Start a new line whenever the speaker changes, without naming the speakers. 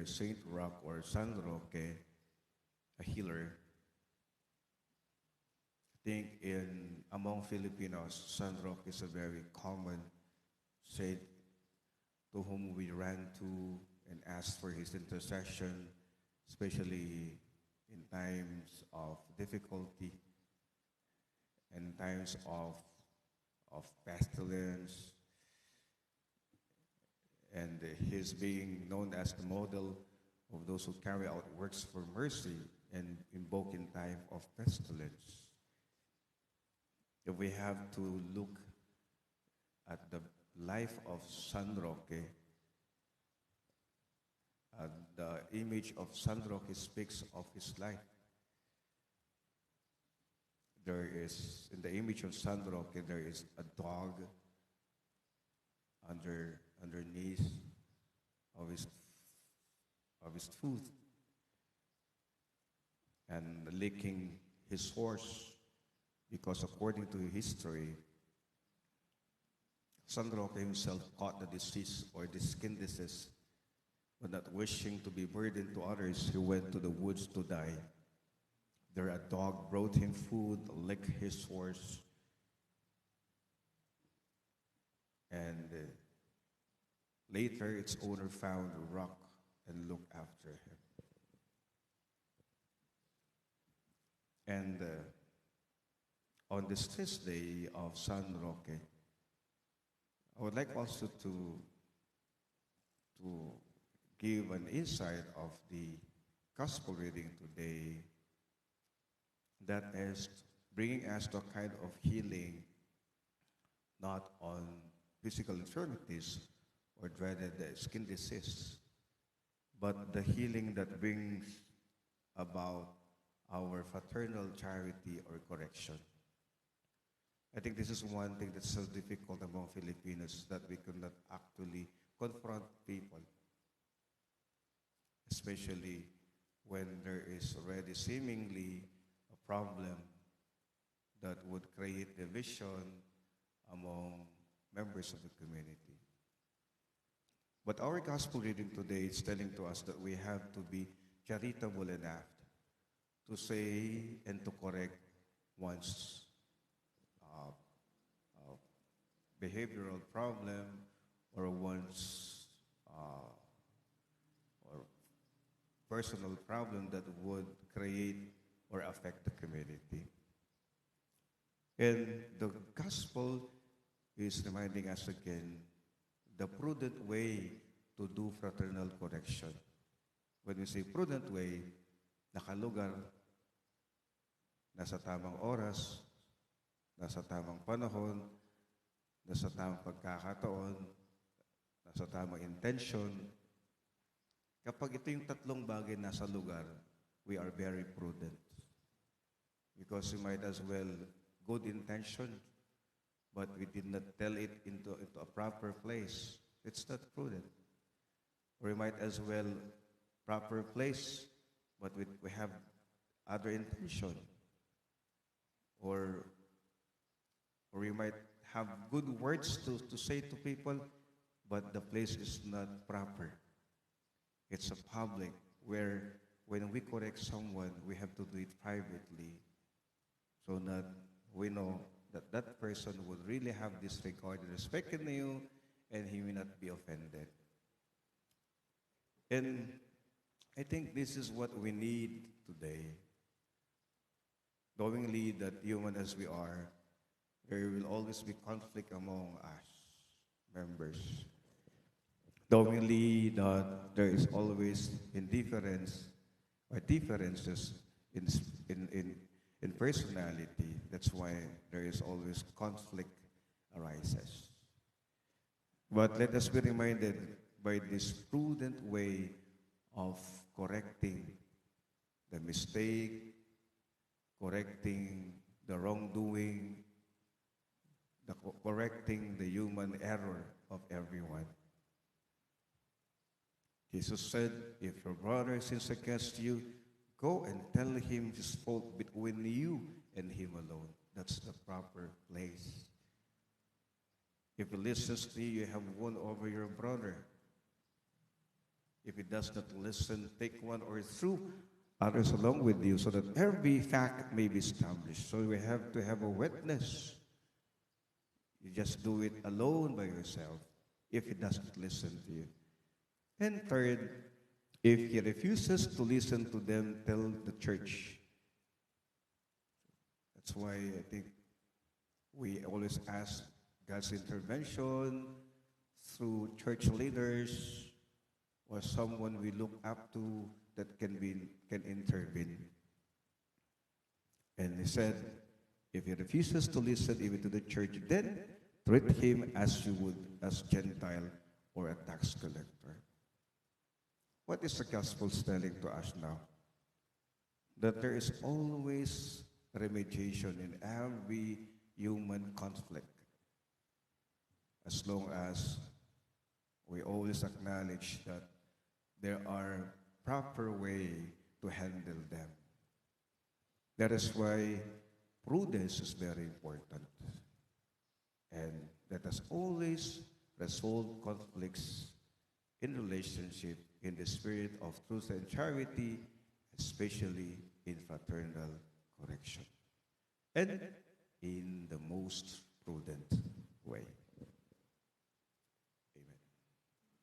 Saint Roch or San Roque, a healer. I think in among Filipinos, San Roque is a very common saint to whom we ran to and asked for his intercession, especially in times of difficulty and times of pestilence, and his being known as the model of those who carry out works for mercy and invoke in time of pestilence. If we have to look at the life of San Roque, the image of San Roque speaks of his life. There is, in the image of San Roque, there is a dog underneath of his foot and licking his horse, because according to history, San Roque himself caught the disease or the skin disease, but not wishing to be burdened to others, he went to the woods to die. There a dog brought him food, licked his horse, and later its owner found Roch and looked after him. And on this feast day of San Roque, I would like also to give an insight of the gospel reading today, that is bringing us to a kind of healing, not on physical infirmities or dreaded skin disease, but the healing that brings about our fraternal charity or correction. I think this is one thing that's so difficult among Filipinos, that we could not actually confront people, especially when there is already seemingly a problem that would create division among members of the community. But our gospel reading today is telling to us that we have to be charitable enough to say and to correct one's behavioral problem or one's or personal problem that would create or affect the community. And the gospel is reminding us again the prudent way to do fraternal correction. When we say prudent way, nakalugar, nasa tamang oras, nasa tamang panahon, nasa tamang pagkakataon, nasa tamang intention. Kapag ito yung tatlong bagay nasa lugar, we are very prudent. Because we might as well good intention, but we did not tell it into a proper place. It's not prudent. Or we might as well proper place, but we have other intention. Or we might have good words to say to people, but the place is not proper. It's a public where when we correct someone, we have to do it privately, so that we know that that person would really have this regard and respect in you, and he will not be offended. And I think this is what we need today. Knowingly that human as we are, there will always be conflict among us, members. Knowingly that there is always indifference or differences in personality. That's why there is always conflict arises. But let us be reminded by this prudent way of correcting the mistake, correcting the wrongdoing, correcting the human error of everyone. Jesus said, if your brother sins against you, go and tell him his fault between you and him alone. That's the proper place. If he listens to you, you have won over your brother. If he does not listen, take one or two others along with you so that every fact may be established. So we have to have a witness. You just do it alone by yourself if he doesn't listen to you. And third, if he refuses to listen to them, tell the church. That's why I think we always ask God's intervention through church leaders or someone we look up to that can intervene. And he said, if he refuses to listen even to the church, then treat him as you would as Gentile or a tax collector. What is the gospel telling to us now? That there is always remediation in every human conflict, as long as we always acknowledge that there are proper way to handle them. That is why prudence is very important. And let us always resolve conflicts in relationship in the spirit of truth and charity, especially in fraternal correction, and in the most prudent way.